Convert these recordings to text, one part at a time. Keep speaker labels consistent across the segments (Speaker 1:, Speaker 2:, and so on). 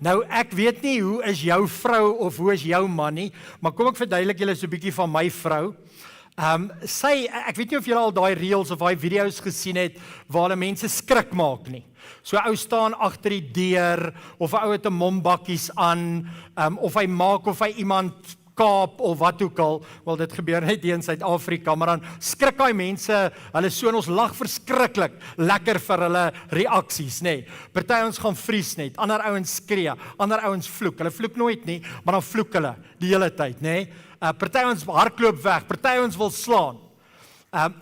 Speaker 1: Nou, ek weet nie hoe is jou vrou of hoe is jou man nie, maar kom ek verduidelik julle so 'n bietjie van my vrou. Ek weet nie of julle al daai reels of daai video's gesien het waar hulle mense skrik maak nie. So 'n ou staan agter die deur of 'n ou het 'n mombakkies aan, of hy maak of hy iemand kaap of wat ook al. Wel, dit gebeur net hier in Suid-Afrika, maar dan skrik daai mense, hulle so en ons lag verskriklik lekker vir hulle reaksies, nê. Party ons gaan vries net, ander ouens skree, ander ouens vloek. Hulle vloek nooit nie, maar dan vloek hulle die hele tyd, nê. Party ons hardloop weg, party ons wil slaan.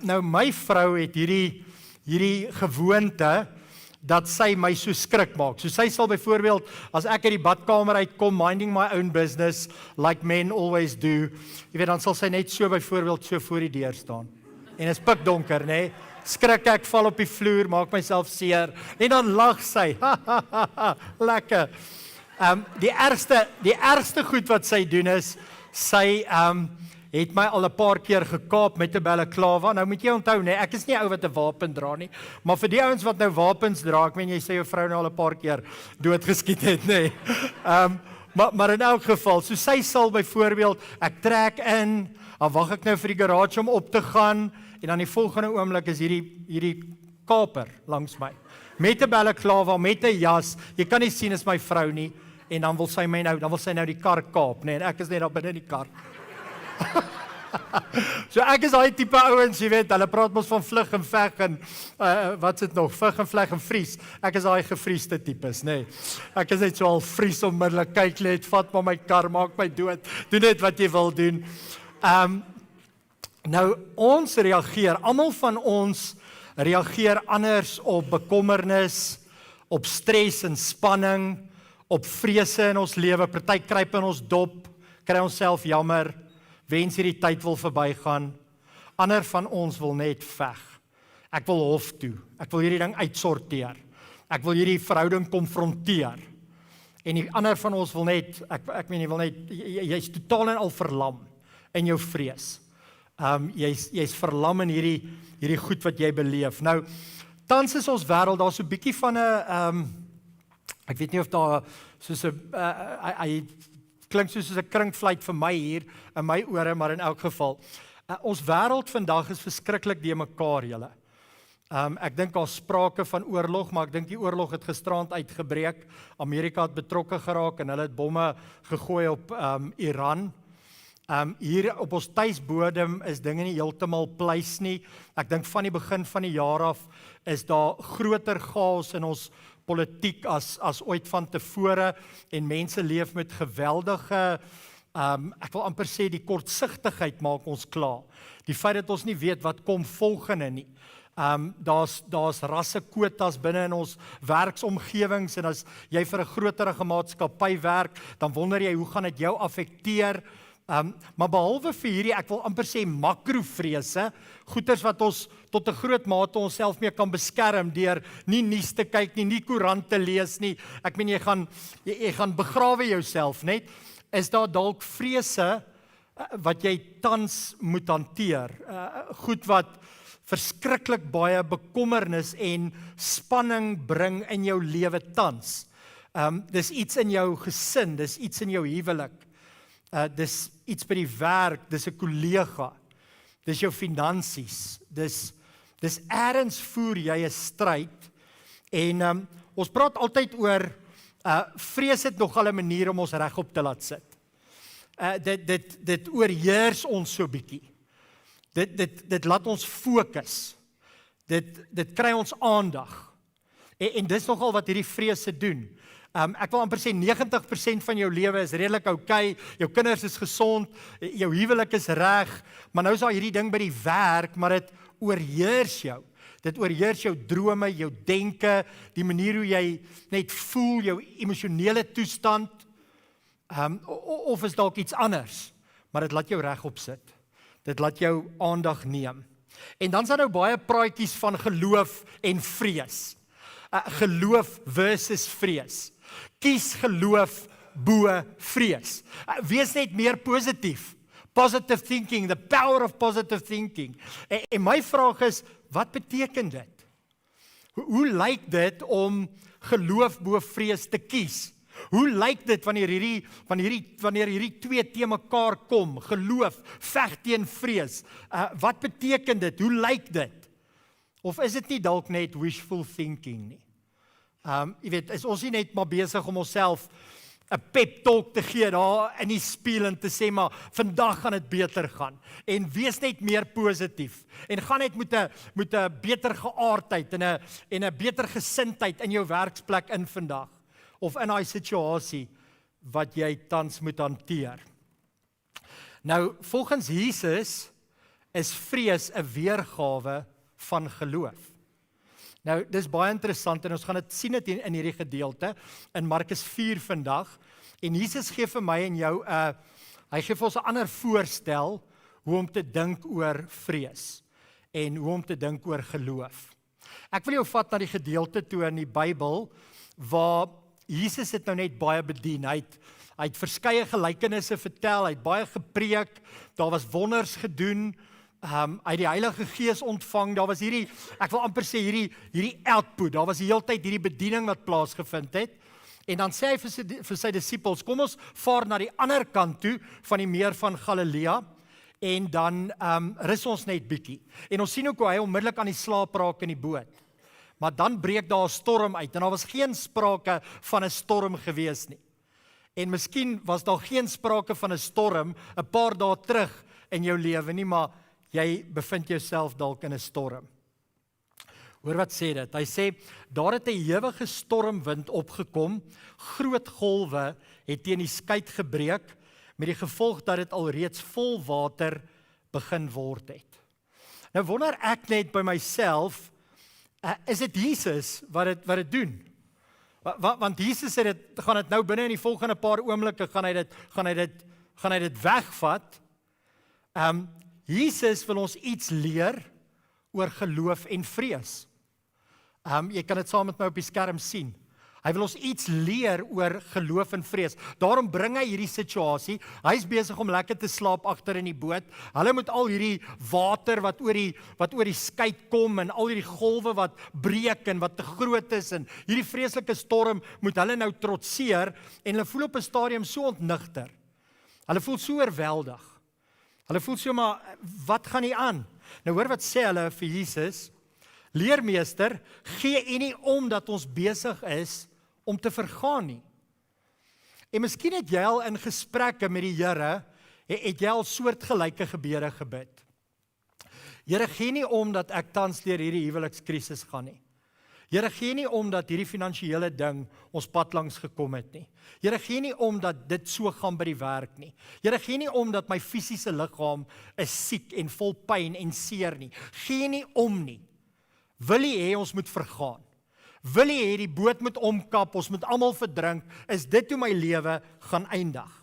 Speaker 1: Nou my vrou het hierdie gewoonte dat sy my so skrik maak. So sy sal byvoorbeeld, as ek uit die badkamer uitkom, minding my own business, like men always do, jy weet, dan sal sy net so byvoorbeeld so voor die deur staan. En is pikdonker, nê? Skrik ek, val op die vloer, maak myself seer, en dan lag sy, lekker. Die ergste goed wat sy doen is, sy het my al 'n paar keer gekaap met 'n balaklava. Nou moet jy onthou, nee, ek is nie 'n ou wat 'n wapen dra nie, maar vir die ouens wat nou wapens dra, ek meen jy sê jou vrou nou al 'n paar keer doodgeskiet het, nee. Maar in elk geval, so sy sal byvoorbeeld, ek trek in, dan wag ek nou vir die garage om op te gaan, en dan die volgende oomblik is hierdie kaper langs my, met 'n balaklava, met 'n jas, jy kan nie sien is my vrou nie, en dan wil sy nou die kar kaap, nee, en ek is net daar binne in die kar. So ek is daai tipe ouens, jy weet, hulle praat mos van vlug en veg en wat's dit nog, vlug en vleg en vries. Ek is daai gevriesde tipes, nê. Ek is net so al vries onmiddellik, kyk net, vat maar my kar, maak my dood, doen net wat jy wil doen. Nou ons reageer, almal van ons reageer anders op bekommernis, op stres en spanning, op vrese in ons lewe. Party kruip in ons dop, kry onsself jammer, wens hierdie tyd wil verbygaan. Ander van ons wil net veg. Ek wil hof toe. Ek wil hierdie ding uitsorteer. Ek wil hierdie verhouding konfronteer. En die ander van ons wil net, ek meen jy wil net, jy's totaal en al verlam in jou vrees. Jy's verlam in hierdie goed wat jy beleef. Nou, tans is ons wêreld daar so 'n bietjie van 'n ek weet nie of daar soos 'n hy klink soos 'n krinkfluit vir my hier in my ore, maar in elk geval. Ons wêreld vandag is verskriklik de mekaar, julle. Ek dink daar's sprake van oorlog, maar ek dink die oorlog het gisterand uitgebreek. Amerika het betrokke geraak en hulle het bomme gegooi op Iran. Hier op ons tuisbodem is dinge nie heeltemal pleis nie. Ek dink van die begin van die jaar af is daar groter chaos in ons politiek as ooit van tevore en mense leef met geweldige, ek wil amper sê die kortsigtigheid maak ons klaar. Die feit dat ons nie weet wat kom volgende nie. Daar's rassekwotas binne in ons werksomgewings en as jy vir 'n groterige maatskappy werk, dan wonder jy hoe gaan dit jou affekteer. Maar behalwe vir hierdie, ek wil amper sê makrovrese, goeters wat ons tot 'n groot mate onsself mee kan beskerm deur nie nuus te kyk nie, nie koerant te lees nie. Ek meen jy gaan begrawe jouself net. Is daar dalk vrese wat jy tans moet hanteer? Goed wat verskriklik baie bekommernis en spanning bring in jou lewe tans. Dis iets in jou gesin, dis iets in jou huwelik. Dis iets by die werk, dis 'n kollega, dis jou finansies, dis eers voer jy 'n stryd en ons praat altyd oor vrees het nogal 'n manier om ons regop te laat sit. Dit oorheers ons so bietjie. Dit laat ons fokus. Dit kry ons aandag. En dis nogal wat hierdie vrese doen. Ek wil amper sê 90% van jou lewe is redelik oukei, jou kinders is gesond, jou huwelik is reg, maar nou is daar hierdie ding by die werk, maar dit oorheers jou. Dit oorheers jou drome, jou denke, die manier hoe jy net voel, jou emosionele toestand, of is dalk iets anders, maar dit laat jou regop sit. Dit laat jou aandag neem. En dan is daar nou baie praatjies van geloof en vrees. Geloof versus vrees. Kies geloof bo vrees. Wees net meer positief. Positive thinking, the power of positive thinking. En my vraag is, wat beteken dit? Hoe lyk dit om geloof bo vrees te kies? Hoe lyk dit wanneer hierdie twee te mekaar kom? Geloof, veg teen vrees. Wat beteken dit? Hoe lyk dit? Of is dit nie dalk net wishful thinking nie? Jy weet, is ons nie net maar besig om onsself 'n pep talk te gee daar in die spieël en te sê maar vandag gaan dit beter gaan en wees net meer positief en gaan net met 'n beter geaardheid en 'n beter gesindheid in jou werksplek in vandag of in daai situasie wat jy tans moet hanteer. Nou volgens Jesus is vrees 'n weergawe van geloof. Nou, dis baie interessant en ons gaan dit sien dit in hierdie gedeelte in Markus 4 vandag. En Jesus gee vir my en jou hy gee vir ons 'n ander voorstel hoe om te dink oor vrees en hoe om te dink oor geloof. Ek wil jou vat na die gedeelte toe in die Bybel waar Jesus het nou net baie bedien. Hy het verskeie gelykenisse vertel, hy het baie gepreek, daar was wonders gedoen. Hy het die Heilige Gees ontvang, daar was ek wil amper sê hierdie output, daar was die hele tyd hierdie bediening wat plaasgevind het, en dan sê hy vir sy disippels, kom ons vaar na die ander kant toe, van die meer van Galilea, en dan rus ons net bietjie, en ons sien ook hoe hy onmiddellik aan die slaap raak in die boot, maar dan breek daar 'n storm uit, en daar was geen sprake van 'n storm gewees nie, en miskien was daar geen sprake van 'n storm, 'n paar dae terug in jou lewe nie, maar jy bevind jouself dalk in 'n storm. Hoor wat sê dit? Hy sê, daar het 'n ewige stormwind opgekom, groot golwe het teen die skei gebreek, met die gevolg dat dit alreeds vol water begin word het. Nou wonder ek net by myself, is dit Jesus wat dit doen? Want Jesus sê gaan dit nou binne in die volgende paar oomblikke gaan hy dit wegvat. Jesus wil ons iets leer oor geloof en vrees. Jy kan dit saam met my op die skerm sien. Hy wil ons iets leer oor geloof en vrees. Daarom bring hy hierdie situasie. Hy is besig om lekker te slaap agter in die boot. Hulle moet al hierdie water wat oor die skei kom en al hierdie golwe wat breek en wat te groot is en hierdie vreeslike storm moet hulle nou trotseer en hulle voel op 'n stadium so ontnigter. Hulle voel so oorweldig. Hulle voel so, maar wat gaan nie aan? Nou hoor wat sê hulle vir Jesus, leermeester, gee U nie om dat ons besig is om te vergaan nie. En miskien het jy al in gesprekke met die Here, het jy al soortgelyke gebede gebid. Here, gee nie om dat ek tans deur hierdie huwelikskrisis gaan nie. Here, gee nie om dat hierdie finansiële ding ons pad langs gekom het nie. Here, gee nie om dat dit so gaan by die werk nie. Here, gee nie om dat my fisiese liggaam is siek en vol pyn en seer nie. Gee nie om nie. Wil U hê ons moet vergaan? Wil U hê die boot moet omkap, ons moet almal verdrink? Is dit hoe my lewe gaan eindig?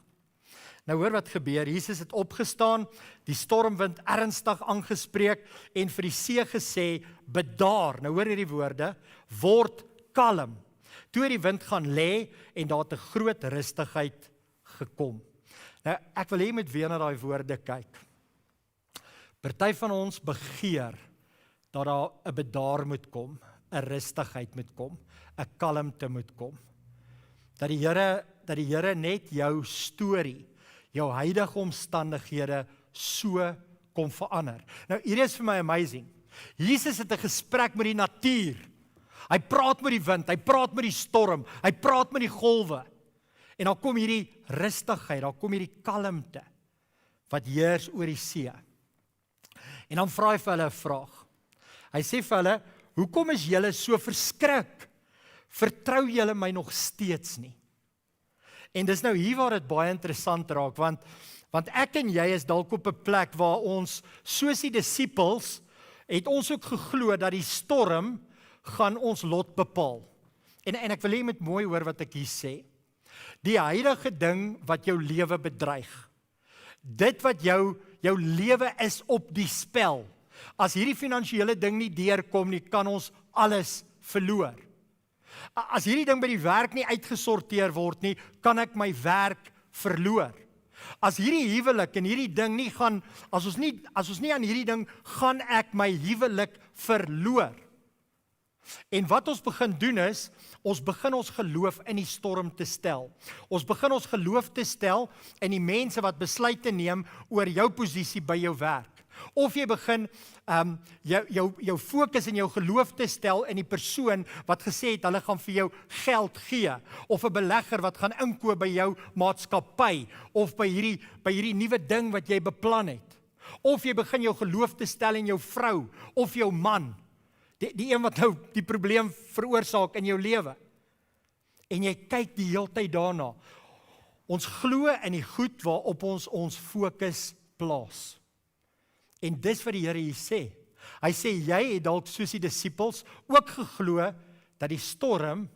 Speaker 1: Nou hoor wat gebeur, Jesus het opgestaan, die stormwind ernstig aangespreek en vir die see gesê, bedaar, nou hoor hierdie woorde, word kalm. Toe het die wind gaan lê en daar het 'n groot rustigheid gekom. Nou ek wil hê jy moet weer na daai woorde kyk. Party van ons begeer dat daar 'n bedaar moet kom, 'n rustigheid moet kom, 'n kalmte moet kom. Dat die Here net jou storie, jou huidige omstandighede so kom verander. Nou hier is vir my amazing. Jesus het 'n gesprek met die natuur. Hy praat met die wind, hy praat met die storm, hy praat met die golwe. En dan kom hierdie rustigheid, dan kom hierdie kalmte wat heers oor die see. En dan vra hy vir hulle 'n vraag. Hy sê vir hulle, hoekom is julle so verskrik? Vertrou julle my nog steeds nie? En dis nou hier waar dit baie interessant raak, want ek en jy is dalk op 'n plek waar ons, soos die disippels, het ons ook geglo dat die storm gaan ons lot bepaal. En ek wil hê jy moet mooi hoor wat ek hier sê. Die huidige ding wat jou lewe bedreig, dit wat jou lewe is op die spel, as hierdie finansiële ding nie deurkom nie, kan ons alles verloor. As hierdie ding by die werk nie uitgesorteer word nie, kan ek my werk verloor. As hierdie huwelik en hierdie ding nie gaan, as ons nie aan hierdie ding, gaan ek my huwelik verloor. En wat ons begin doen is, ons begin ons geloof in die storm te stel. Ons begin ons geloof te stel in die mense wat besluite neem oor jou posisie by jou werk. Of jy begin jou fokus en jou geloof te stel in die persoon wat gesê het, hulle gaan vir jou geld gee, of 'n belegger wat gaan inkoop by jou maatskappy, of by hierdie nuwe ding wat jy beplan het. Of jy begin jou geloof te stel in jou vrou, of jou man, die een wat nou die probleem veroorsaak in jou lewe. En jy kyk die hele tyd daarna. Ons glo in die goed waarop ons fokus plaas. En dis wat die Here hier sê. Hy sê, jy het dalk soos die disippels ook geglo dat die storm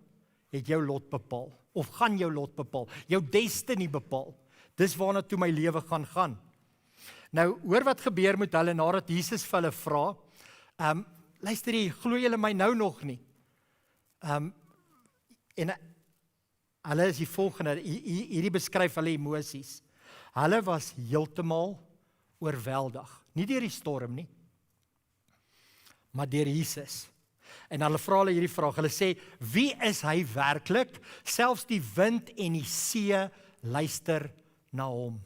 Speaker 1: het jou lot bepaal, of gaan jou lot bepaal, jou destiny bepaal. Dis waarna toe my lewe gaan. Nou, hoor wat gebeur met hulle nadat Jesus vir hulle vra, luister hier, glo julle my nou nog nie? En hulle is die volgende, hierdie beskryf hulle emosies. Hulle was heeltemal oorweldig. Nie deur die storm nie, maar deur Jesus. En hulle vra hulle hierdie vraag, hulle sê, wie is hy werklik? Selfs die wind en die see luister na hom.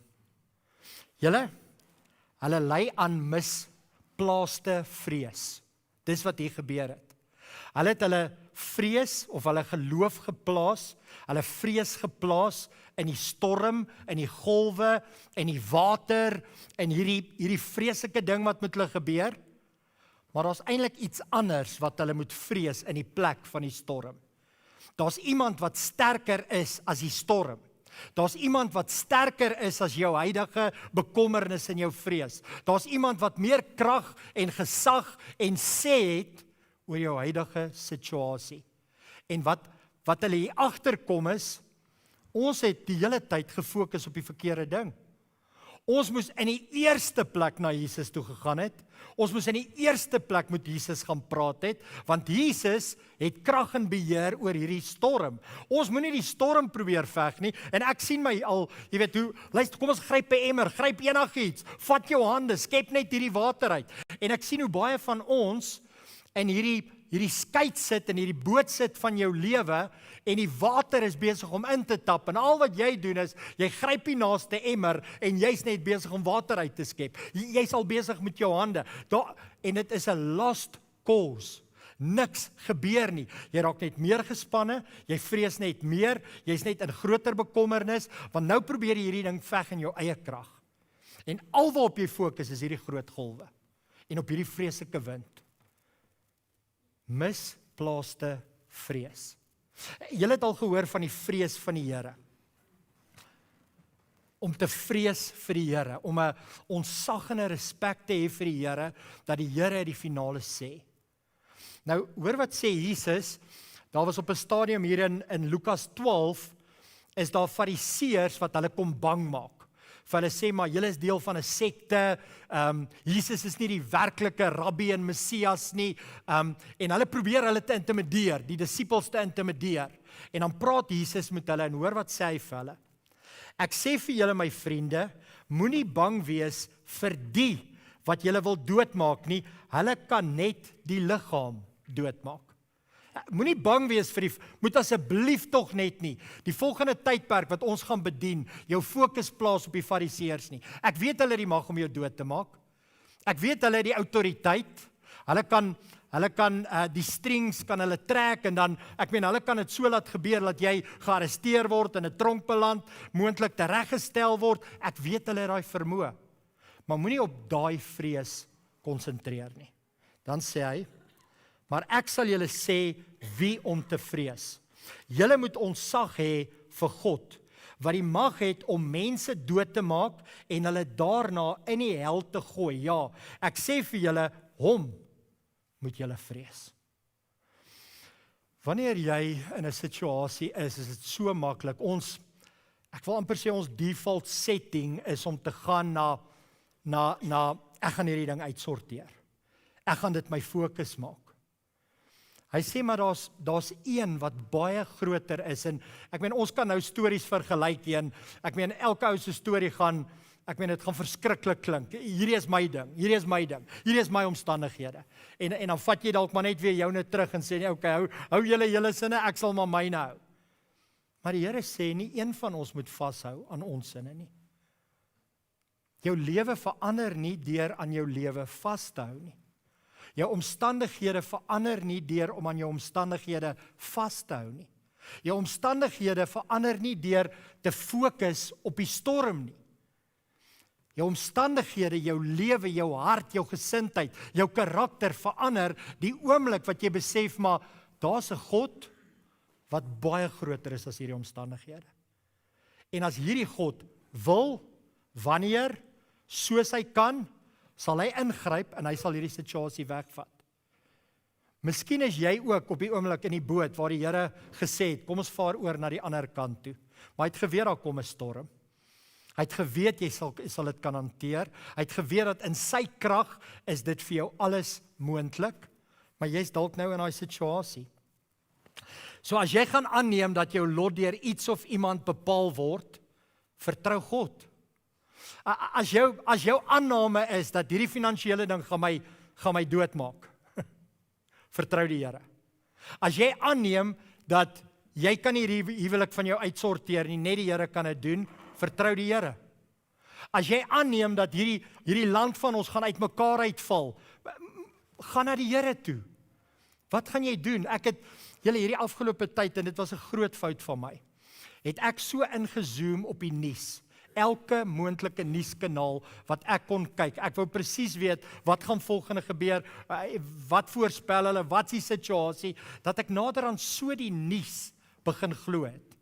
Speaker 1: Hulle ly aan misplaaste vrees. Dis wat hier gebeur het. Hulle het hulle vrees of hulle geloof geplaas, hulle vrees geplaas in die storm, in die golwe, in die water, in hierdie vreeslike ding wat met hulle gebeur. Maar daar's eintlik iets anders wat hulle moet vrees in die plek van die storm. Daar's iemand wat sterker is as die storm. Daar's iemand wat sterker is as jou huidige bekommernis en jou vrees. Daar's iemand wat meer krag en gesag en sê het oor jou huidige situasie. En wat hulle hier agterkom is, ons het die hele tyd gefokus op die verkeerde ding. Ons moes in die eerste plek na Jesus toe gegaan het. Ons moes in die eerste plek met Jesus gaan praat het, want Jesus het krag en beheer oor hierdie storm. Ons moenie die storm probeer veg nie, en ek sien my al, jy weet hoe, luister, kom ons gryp 'n emmer, gryp enigiets, vat jou hande, skep net hierdie water uit. En ek sien hoe baie van ons in hierdie skei sit en hierdie boot sit van jou lewe, en die water is besig om in te tap, en al wat jy doen is, jy gryp die naaste emmer, en jy's net besig om water uit te skep. Jy's al besig met jou hande, en dit is 'n lost cause. Niks gebeur nie. Jy raak net meer gespanne, jy vrees net meer, jy's net in groter bekommernis, want nou probeer jy hierdie ding veg in jou eie krag. En al waarop jy fokus is hierdie groot golwe, en op hierdie vreeslike wind. Misplaaste vrees. Julle het al gehoor van die vrees van die Here. Om te vrees vir die Here, om 'n ontzag en 'n respek te hê vir die Here, dat die Here die finale sê. Nou, hoor wat sê Jesus, daar was op 'n stadium hier in Lukas 12, is daar fariseërs wat hulle kom bang maak. Vir hulle sê, maar julle is deel van 'n sekte, Jesus is nie die werklike rabbi en Messias nie, en hulle probeer hulle te intimideer, die disippels te intimideer, en dan praat Jesus met hulle, en hoor wat sê hy vir hulle, ek sê vir julle my vriende, moenie bang wees vir die wat julle wil doodmaak nie, hulle kan net die liggaam doodmaak. Moenie bang wees vir moet asseblief tog net nie, die volgende tydperk wat ons gaan bedien, jou fokus plaas op die fariseërs nie. Ek weet hulle het die mag om jou dood te maak. Ek weet hulle het die autoriteit. Hulle kan die strings kan hulle trek, en dan, hulle kan dit so laat gebeur, dat jy gearresteer word, in 'n tronk beland, moontlik tereggestel word. Ek weet hulle het daai vermoë. Maar moenie op daai vrees konsentreer nie. Dan sê hy, maar ek sal julle sê wie om te vrees. Julle moet ontzag hê vir God, wat die mag het om mense dood te maak en hulle daarna in die hel te gooi. Ja, ek sê vir julle, hom moet julle vrees. Wanneer jy in 'n situasie is dit so maklik. Ek wil amper sê ons default setting is om te gaan na ek gaan hierdie ding uitsorteer. Ek gaan dit my fokus maak. Hy sê maar daar's een wat baie groter is, en ons kan nou stories vergelyk, en elke ou se storie gaan ek meen, dit gaan verskriklik klink. Hierdie is my ding, hierdie is my ding, hierdie is my omstandighede. En dan vat jy dalk maar net weer joune terug en sê, nee, okay, hou julle sinne, ek sal maar myne hou. Maar die Here sê, nie een van ons moet vashou aan ons sinne nie. Jou lewe verander nie deur aan jou lewe vas te hou nie. Jou omstandighede verander nie deur om aan jou omstandighede vas te hou nie. Jou omstandighede verander nie deur te fokus op die storm nie. Jou omstandighede, jou lewe, jou hart, jou gesindheid, jou karakter verander die oomblik wat jy besef, maar daar's 'n God wat baie groter is as hierdie omstandighede. En as hierdie God wil, wanneer, soos hy kan, sal hy ingryp en hy sal hierdie situasie wegvat. Miskien is jy ook op die oomblik in die boot waar die Here gesê het, kom ons vaar oor na die ander kant toe. Maar hy het geweet daar kom 'n storm. Hy het geweet jy sal dit kan hanteer. Hy het geweet dat in sy krag is dit vir jou alles moontlik, maar jy's dalk nou in daai situasie. So as jy gaan aanneem dat jou lot deur iets of iemand bepaal word, vertrou God. As jou aanname is dat hierdie finansiële ding gaan my doodmaak, vertrou die Here. As jy aanneem dat jy kan nie hierdie huwelik van jou uitsorteer nie, net die Here kan dit doen, vertrou die Here. As jy aanneem dat hierdie land van ons gaan uitmekaar uitval, gaan na die Here toe. Wat gaan jy doen? Ek het hierdie afgelope tyd, en dit was 'n groot fout van my, het ek so ingezoom op die nuus. Elke moontlike nuuskanaal wat ek kon kyk. Ek wou presies weet, wat gaan volgende gebeur, wat voorspel hulle, wat is die situasie, dat ek naderhand so die nuus begin glo het.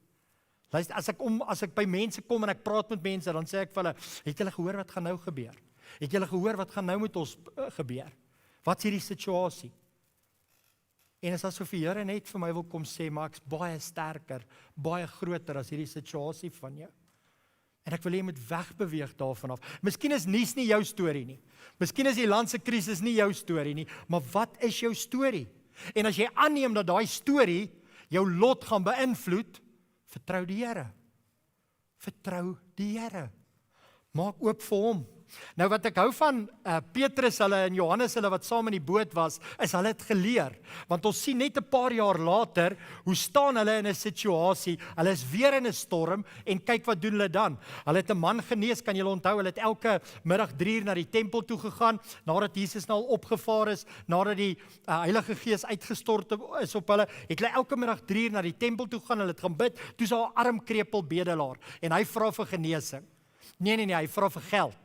Speaker 1: Luister, as ek by mense kom en ek praat met mense, dan sê ek vir hulle, het julle gehoor wat gaan nou gebeur? Het julle gehoor wat gaan nou met ons gebeur? Wat is hierdie situasie? En is asof die Here net vir my wil kom sê, maar ek's baie sterker, baie groter as hierdie situasie van jou. En ek wil hê jy moet wegbeweeg daarvan af. Miskien is nuus nie jou storie nie. Miskien is die land se krisis nie jou storie nie, maar wat is jou storie? En as jy aanneem dat daai storie jou lot gaan beïnvloed, vertrou die Here. Vertrou die Here. Maak oop vir hom. Nou wat ek hou van Petrus hulle en Johannes hulle wat saam in die boot was, is hulle het geleer. Want ons sien net 'n paar jaar later, hoe staan hulle in 'n situasie, hulle is weer in 'n storm, en kyk wat doen hulle dan. Hulle het 'n man genees, kan julle onthou, hulle het elke middag 3 uur na die tempel toe gegaan, nadat Jesus nou al opgevaar is, nadat die Heilige Gees uitgestort is op hulle, het hulle elke middag 3 uur na die tempel toe gegaan, hulle het gaan bid, toe is daar 'n arm krepeel bedelaar, en hy vra vir genesing. Nee, hy vra vir geld.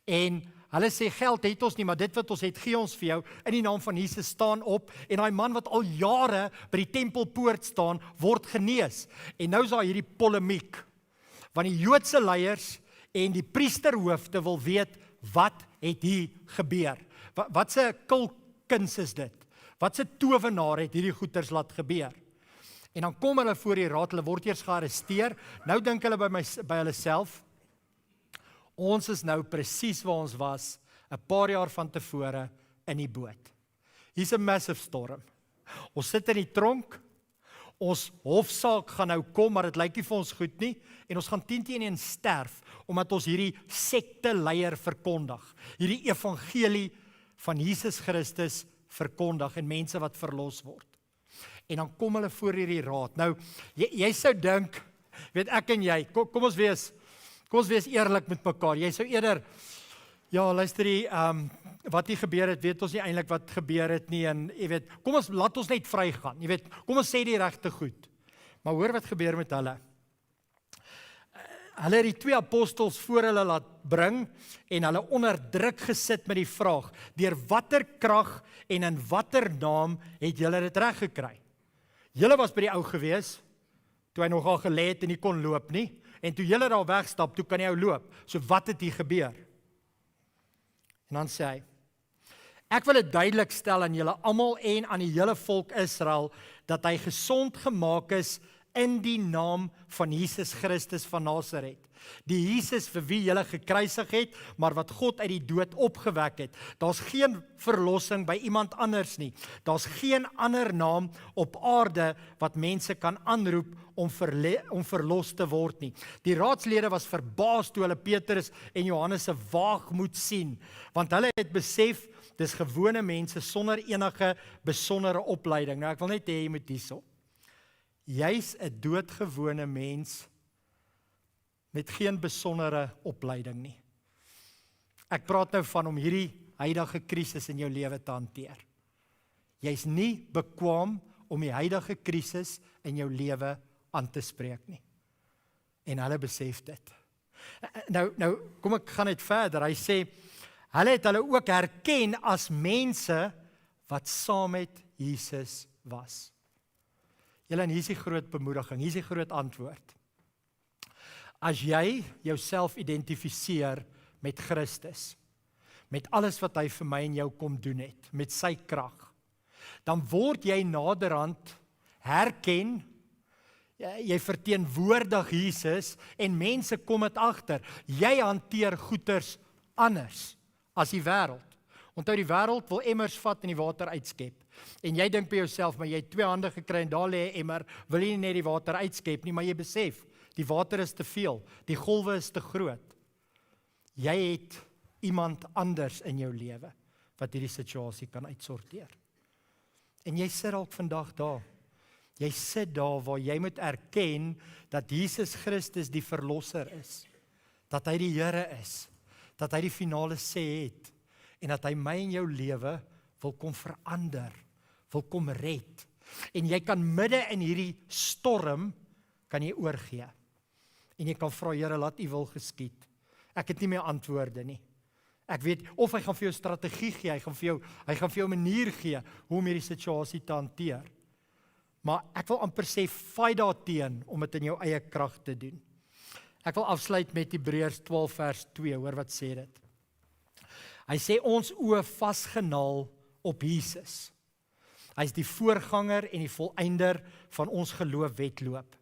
Speaker 1: En hulle sê, geld het ons nie, maar dit wat ons het, gee ons vir jou, in die naam van Jesus, staan op, en daai man wat al jare by die tempelpoort staan, word genees. En nou is daar hierdie polemiek, want die Joodse leiers en die priesterhoofde wil weet, wat het hier gebeur? Wat se kulkuns is dit? Wat se towenaar het hierdie goeters laat gebeur? En dan kom hulle voor die raad, hulle word eers gearresteer, nou dink hulle by hulle self, ons is nou presies waar ons was, 'n paar jaar van tevore in die boot. Hier's 'n massive storm. Ons sit in die tronk, ons hofsaak gaan nou kom, maar dit lyk nie vir ons goed nie, en ons gaan 10-1 sterf, omdat ons hierdie sekteleier verkondig, hierdie evangelie van Jesus Christus verkondig, en mense wat verlos word. En dan kom hulle voor hierdie raad. Nou, jy sou dink, weet ek en jy, kom ons wees eerlik met mekaar. Jy sou eerder, ja, luister die, wat hier gebeur het, weet ons nie eintlik wat gebeur het nie, en jy weet, laat ons net vry gaan, jy weet, kom ons sê die regte goed. Maar hoor wat gebeur met hulle. Hulle het die 2 apostels voor hulle laat bring, en hulle onder druk gesit met die vraag, deur watter krag en in watter naam het julle dit reg gekry? Julle was by die ou gewees, toe hy nog al gelê het en nie kon loop nie, en toe julle daar wegstap, toe kan hy ou loop. So wat het hier gebeur? En dan sê hy, ek wil dit duidelik stel aan julle almal en aan die hele volk Israel, dat hy gesond gemaak is in die naam van Jesus Christus van Nasaret. Die Jesus vir wie julle gekruisig het, maar wat God uit die dood opgewek het. Daar's geen verlossing by iemand anders nie. Daar's geen ander naam op aarde wat mense kan aanroep om verlos te word nie. Die raadslede was verbaas toe hulle Petrus en Johannes se waagmoed sien, want hulle het besef, dis gewone mense sonder enige besondere opleiding. Nou ek wil net hê jy moet hierso. Jy's 'n doodgewone mens met geen besondere opleiding nie. Ek praat nou van om hierdie huidige krisis in jou lewe te hanteer. Jy's nie bekwaam om die huidige krisis in jou lewe aan te spreek nie. En hulle besef dit. Nou kom ek gaan net verder. Hy sê, hulle het hulle ook herken as mense wat saam met Jesus was. Julle, en hier is die groot bemoediging, hier is die groot antwoord. As jy jouself identifiseer met Christus, met alles wat hy vir my en jou kom doen het, met sy krag, dan word jy naderhand herken, jy verteenwoordig Jesus, en mense kom dit agter. Jy hanteer goeders anders as die wêreld. Onthou, die wêreld wil emmers vat en die water uitskep. En jy dink by jouself, maar jy het 2 hande gekry en daar lê 'n emmer, wil jy nie net die water uitskep nie, maar jy besef, die water is te veel, die golwe is te groot. Jy het iemand anders in jou lewe wat hierdie situasie kan uitsorteer. En jy sit dalk vandag daar. Jy sit daar waar jy moet erken dat Jesus Christus die verlosser is, dat hy die Here is, dat hy die finale sê het, en dat hy my en jou lewe wil kom verander, wil kom red. En jy kan midde in hierdie storm, kan jy oorgee. En jy kan vra, Here, laat u wil geskied. Ek het nie meer antwoorde nie. Ek weet, of hy gaan vir jou strategie gee, hy gaan vir jou 'n manier gee, hoe om hierdie situasie te hanteer. Maar ek wil amper sê, fight daarteen, om dit in jou eie krag te doen. Ek wil afsluit met Hebreërs 12 vers 2, hoor wat sê dit. Hy sê, ons oë vasgenaal op Jesus. Hy is die voorganger en die volëinder van ons geloof wedloop.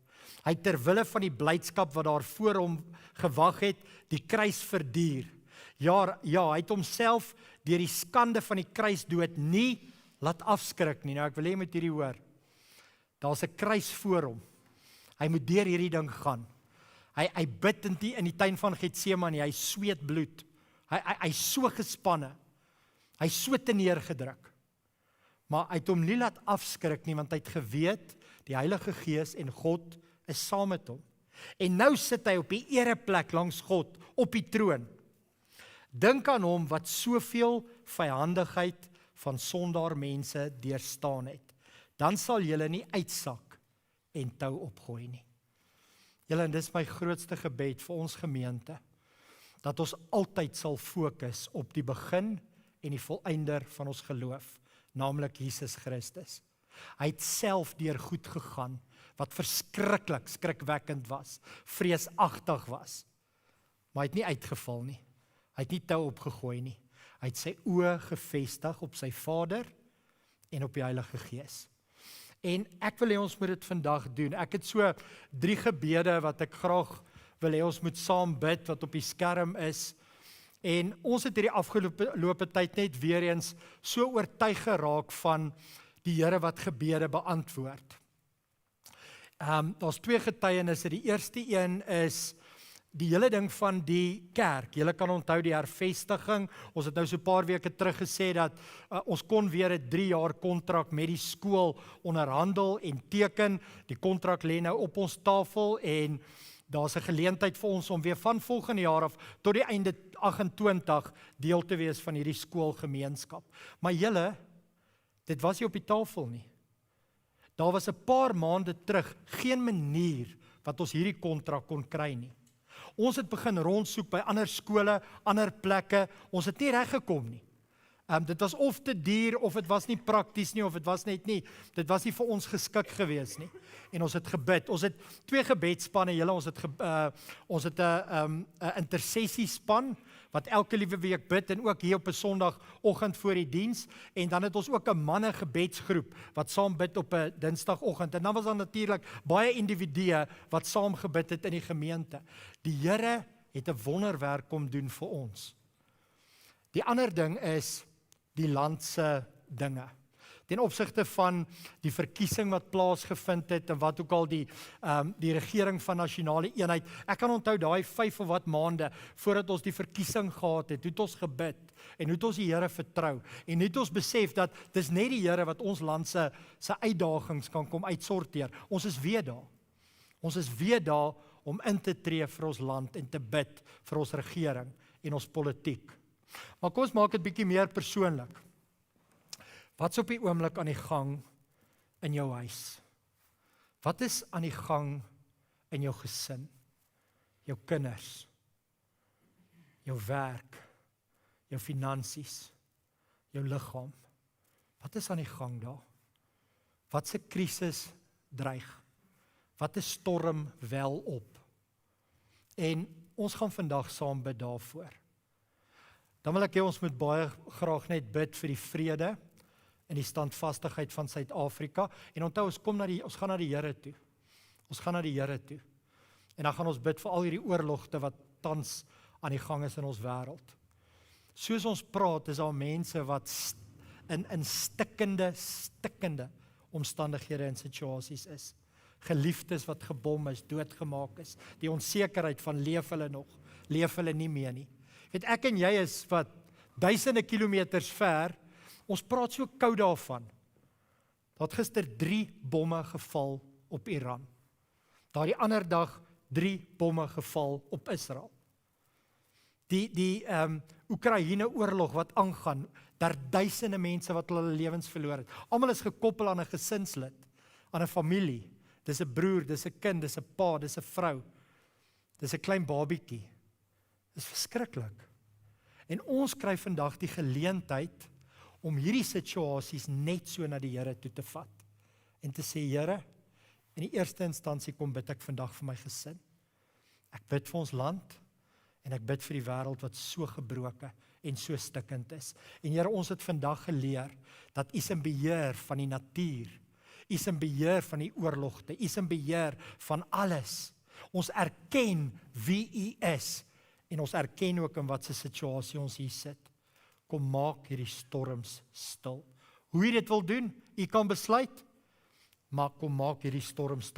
Speaker 1: Hy het ter wille van die blydskap wat daar voor hom gewag het, die kruis verduur. Ja, hy het homself deur die skande van die kruisdood nie laat afskrik nie. Nou ek wil hê jy moet hierdie hoor. Daar's 'n kruis voor hom. Hy moet deur hierdie ding gaan. Hy bid in die tuin van Getsemane, hy sweet bloed. Hy so gespanne. Hy so te neergedruk. Maar hy het hom nie laat afskrik nie, want hy het geweet, die Heilige Gees en God is saam met hom. En nou sit hy op die ereplek langs God, op die troon. Dink aan hom wat soveel vyandigheid van sondaar mense deurstaan het. Dan sal julle nie uitsak en tou opgooi nie. Julle, en dis my grootste gebed vir ons gemeente, dat ons altyd sal fokus op die begin en die volëinder van ons geloof, naamlik Jesus Christus. Hy het self deur goed gegaan, wat verskriklik, skrikwekkend was, vreesagtig was, maar hy het nie uitgeval nie. Hy het nie tou opgegooi nie. Hy het sy oë gefestig op sy Vader en op die Heilige Gees. En ek wil hê ons moet dit vandag doen. Ek het so 3 gebede wat ek graag wil hê ons moet saam bid, wat op die skerm is. En ons het hierdie afgelope tyd net weer eens so oortuig geraak van die Here wat gebede beantwoord. Daar's 2 getuienisse. Die eerste een is die hele ding van die kerk. Julle kan onthou die hervestiging. Ons het nou so 'n paar weke terug gesê dat ons kon weer 'n 3 jaar kontrak met die skool onderhandel en teken. Die kontrak lê nou op ons tafel en daar's 'n geleentheid vir ons om weer van volgende jaar af tot die einde 28 deel te wees van hierdie skoolgemeenskap. Maar julle, dit was nie op die tafel nie. Daar was 'n paar maande terug geen manier wat ons hierdie kontrak kon kry nie. Ons het begin rondsoek by ander skole, ander plekke, ons het nie reg gekom nie. Dit was of te duur, of dit was nie prakties nie, of dit was net nie, dit was nie vir ons geskik gewees nie. En ons het gebid. Ons het 2 gebedsspanne, ons het 'n intercessiespan, wat elke liewe week bid, en ook hier op 'n Sondagoggend voor die diens, en dan het ons ook 'n manne gebedsgroep, wat saam bid op 'n Dinsdagoggend, en dan was daar natuurlik baie individue, wat saam gebid het in die gemeente. Die Here het 'n wonderwerk kom doen vir ons. Die ander ding is die land se dinge. Ten opsigte van die verkiesing wat plaasgevind het en wat ook al die regering van nasionale eenheid. Ek kan onthou daai 5 of wat maande voordat ons die verkiesing gehad het, het ons gebid en het ons die Here vertrou en het ons besef dat dis net die Here wat ons land se uitdagings kan kom uitsorteer. Ons is weer daar. Ons is weer daar om in te tree vir ons land en te bid vir ons regering en ons politiek. Maar kom ons maak dit bietjie meer persoonlik. Wat's op die oomblik aan die gang in jou huis? Wat is aan die gang in jou gesin? Jou kinders, jou werk, jou finansies, jou liggaam. Wat is aan die gang daar? Wat se krisis dreig? Wat 'n storm wel op? En ons gaan vandag saam bid daarvoor. Dan wil ek hê ons moet baie graag net bid vir die vrede en die standvastigheid van Suid-Afrika. En onthou, ons gaan na die Here toe. Ons gaan na die Here toe. En dan gaan ons bid vir al hierdie oorlogte wat tans aan die gang is in ons wêreld. Soos ons praat, is daar mense wat in stikkende omstandighede en situasies is. Geliefdes wat gebom is, doodgemaak is. Die onsekerheid van leef hulle nog, leef hulle nie meer nie. Weet, ek en jy is wat duisende kilometers ver. Ons praat so koud daarvan. Daar het gister 3 bomme geval op Iran. Daardie ander dag 3 bomme geval op Israel. Die Oekraïne oorlog wat aangaan, daar duisende mense wat hulle lewens verloor het. Almal is gekoppel aan 'n gesinslid, aan 'n familie. Dis 'n broer, dis 'n kind, dis 'n pa, dis 'n vrou. Dis 'n klein babietjie. Dis verskriklik. En ons kry vandag die geleentheid om hierdie situasies net so na die Here toe te vat. En te sê, Here, in die eerste instansie kom bid ek vandag vir my gesin. Ek bid vir ons land, en ek bid vir die wêreld wat so gebroke en so stikkend is. En Here, ons het vandag geleer, dat U is in beheer van die natuur. U is in beheer van die oorlogte. U is in beheer van alles. Ons erken wie U is, en ons erken ook in wat se situasie ons hier sit. Kom maak hierdie storms stil. Hoe jy dit wil doen, jy kan besluit, maar kom maak hierdie storms stil.